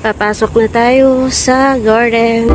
Papasok na tayo sa garden.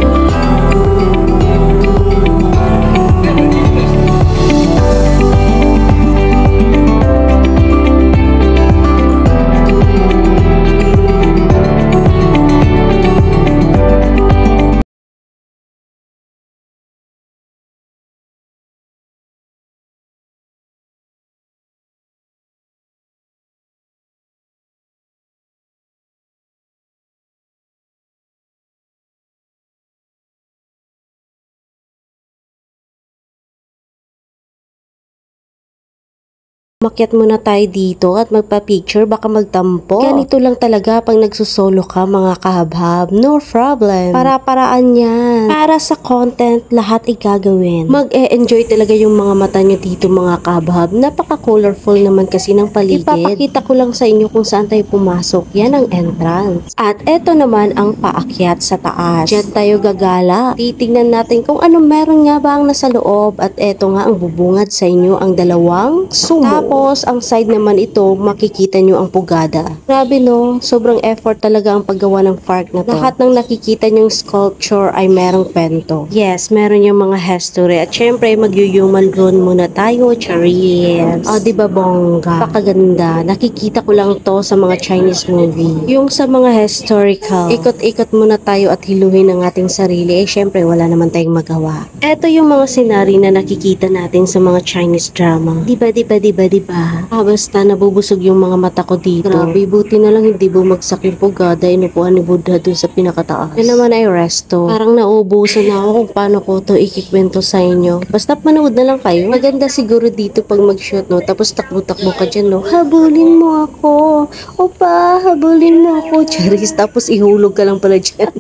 Umakyat muna tayo dito at magpa-picture, baka magtampo. Ganito lang talaga pag nagsusolo ka mga kahabhab. No problem. Para-paraan yan. Para sa content, lahat ay gagawin. Mag-e-enjoy talaga yung mga mata nyo dito mga kahabhab. Napaka-colorful naman kasi ng paligid. Ipapakita ko lang sa inyo kung saan tayo pumasok. Yan ang entrance. At eto naman ang paakyat sa taas. Diyan tayo gagala. Titingnan natin kung ano meron nga ba ang nasa loob. At eto nga ang bubungad sa inyo, ang dalawang sumo. Tapos, ang side naman ito, makikita nyo ang pugada. Grabe no, sobrang effort talaga ang paggawa ng park na to. Lahat ng nakikita nyong sculpture ay merong pento. Yes, meron yung mga history. At syempre, mag-human drone muna tayo, charis. O, diba bongga? Pakaganda. Nakikita ko lang to sa mga Chinese movie. Yung sa mga historical, ikot-ikot muna tayo at hiluhin ang ating sarili. Eh, syempre, wala naman tayong magawa. Ito yung mga scenery na nakikita natin sa mga Chinese drama. Diba? Basta nabubusog yung mga mata ko dito. Grabe, buti na lang hindi bumagsak yung pugada. Inupuan ni Buddha dun sa pinakataas. Yan naman ay resto. Parang nauubusan na ako kung paano ko to ikikwento sa inyo. Basta manood na lang kayo. Maganda siguro dito pag mag-shoot, no? Tapos takbo-takbo ka dyan, no? Habulin mo ako. Opa, habulin mo ako. Charis, tapos ihulog ka lang pala dyan.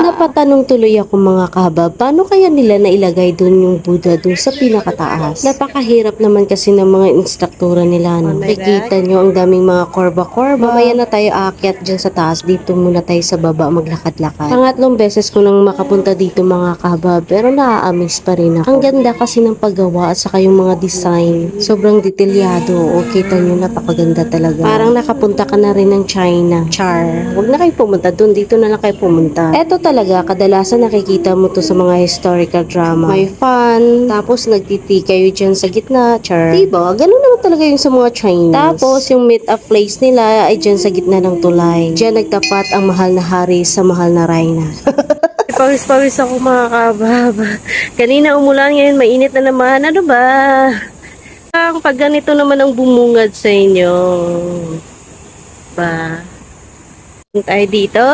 Napatanong tuloy ako mga kabab, paano kaya nila nailagay dun yung Buddha dun sa pinakataas? Napakahirap naman kasi ng mga instruktura nila. No? Nakikita nyo ang daming mga korba-korba. Mamaya na tayo aakyat dyan sa taas. Dito muna tayo sa baba maglakad-lakad. Pangatlong beses ko nang makapunta dito mga kabab, pero naa-amaze pa rin ako. Ang ganda kasi ng paggawa at saka yung mga design. Sobrang detalyado. O kita nyo, napakaganda talaga. Parang nakapunta ka na rin ng China. Char. Huwag na kayo pumunta dun. Dito na lang kayo pumunta. Eto talaga, kadalasan nakikita mo to sa mga historical drama. May fun. Tapos nagtiti kayo dyan sa gitna. Char. Diba? Ganun naman talaga yung sa mga Chinese. Tapos, yung meet-up place nila ay dyan sa gitna ng tulay. Dyan nagtapat ang mahal na hari sa mahal na reyna. Pawis-pawis ako mga kabab. Kanina umulan, ngayon mainit na naman. Ano ba? Pag ganito naman ang bumungad sa inyo. Ba? Tayo dito.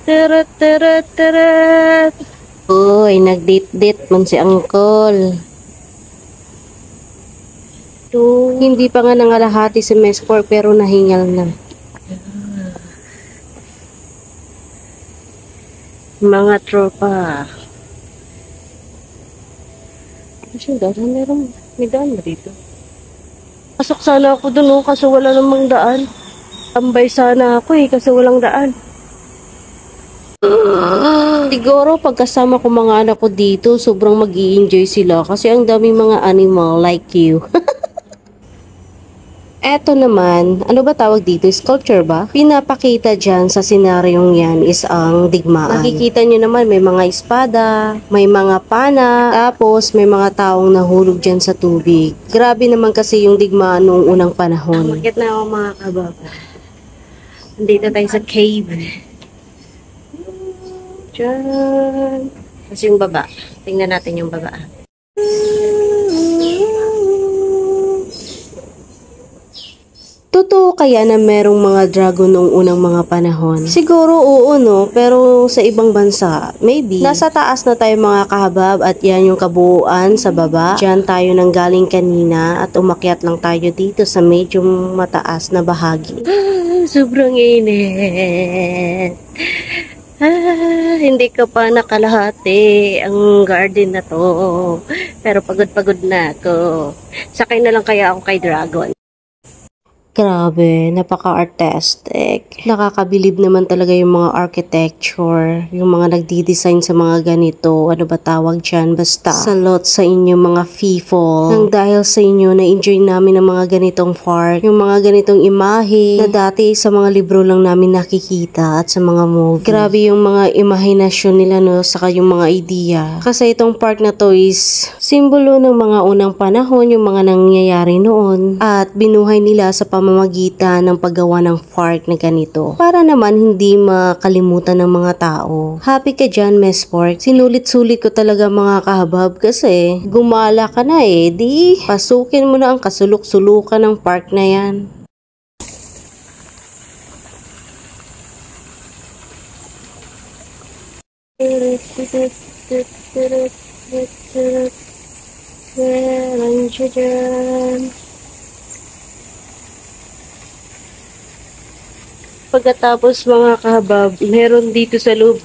Tarat, tarat, tarat. Uy, nag-date-date man si Uncle. Hindi pa nga nangalahati si Mespor pero nahingal na. Mga tropa. Kasi daan, may daan na dito. Pasok sana ako dun, kaso wala namang daan. Tambay sana ako kasi walang daan. Siguro pagkasama ko mga anak ko dito, sobrang mag-i-enjoy sila kasi ang daming mga animal like you. Eto naman, ano ba tawag dito? Sculpture ba? Pinapakita dyan sa senaryong yan is ang digmaan. Nakikita nyo naman may mga espada, may mga pana, tapos may mga taong nahulog dyan sa tubig. Grabe naman kasi yung digmaan noong unang panahon. Bakit na ako mga kababa? Nandito tayo sa cave. Dyan. Kasi yung baba. Tingnan natin yung baba. Totoo kaya na merong mga dragon noong unang mga panahon? Siguro oo no, pero sa ibang bansa, maybe. Nasa taas na tayo mga kahabab at yan yung kabuuan sa baba. Diyan tayo nang galing kanina at umakyat lang tayo dito sa medyo mataas na bahagi. Sobrang init. Hindi ka pa nakalahati ang garden na to. Pero pagod-pagod na ako. Sakay na lang kaya ako kay Dragon. Grabe, napaka-artistic. Nakakabilib naman talaga yung mga architecture, yung mga nagdi-design sa mga ganito. Ano ba tawag dyan? Basta salot sa inyo mga people. Nang dahil sa inyo, na-enjoy namin ang mga ganitong part, yung mga ganitong imahe na dati sa mga libro lang namin nakikita at sa mga movie. Grabe yung mga imahinasyon nila, no, saka yung mga idea. Kasi itong part na to is simbolo ng mga unang panahon, yung mga nangyayari noon at binuhay nila sa pamamagitan ng paggawa ng park na ganito. Para naman hindi makalimutan ng mga tao. Happy ka dyan, Miss Park. Sinulit-sulit ko talaga mga kahabab kasi gumala ka na eh. Di, pasukin mo na ang kasulok-sulukan ng park na yan. Pagkatapos mga kahabab, meron dito sa loob.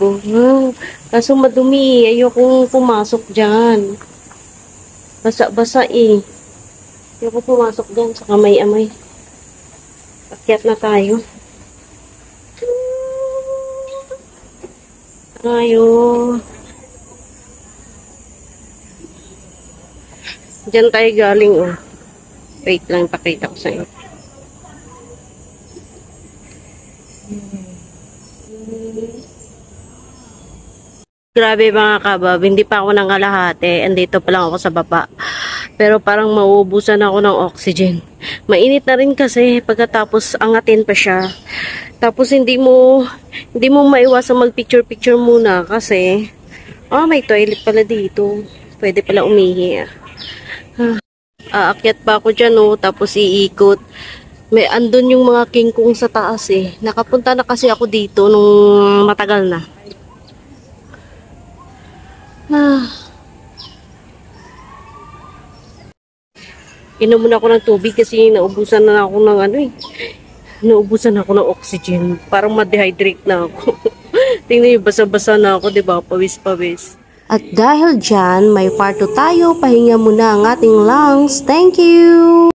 Kaso madumi, ayokong pumasok dyan. Basa-basa eh. Ayoko pumasok dyan, saka may amay. Akyat na tayo. Tayo. Diyan tayo galing oh. Wait lang, pakita ko sa inyo. Grabe mga kabab, hindi pa ako nangalahati. Andito pa lang ako sa baba. Pero parang mauubusan ako ng oxygen. Mainit na rin kasi pagkatapos angatin pa siya. Tapos hindi mo maiwasang magpicture-picture muna kasi may toilet pala dito. Pwede pala umihi. Aakyat pa ako dyan oh, tapos iikot. May andun yung mga king kong sa taas eh. Nakapunta na kasi ako dito nung matagal na. Inom muna ako ng tubig kasi naubusan na ako ng naubusan ako ng oxygen. Parang ma-dehydrate na ako. Tingnan niyo, basa-basa na ako, 'di ba? Pawis-pawis. At dahil dyan, may part 2 tayo, pahinga muna ang ating lungs. Thank you!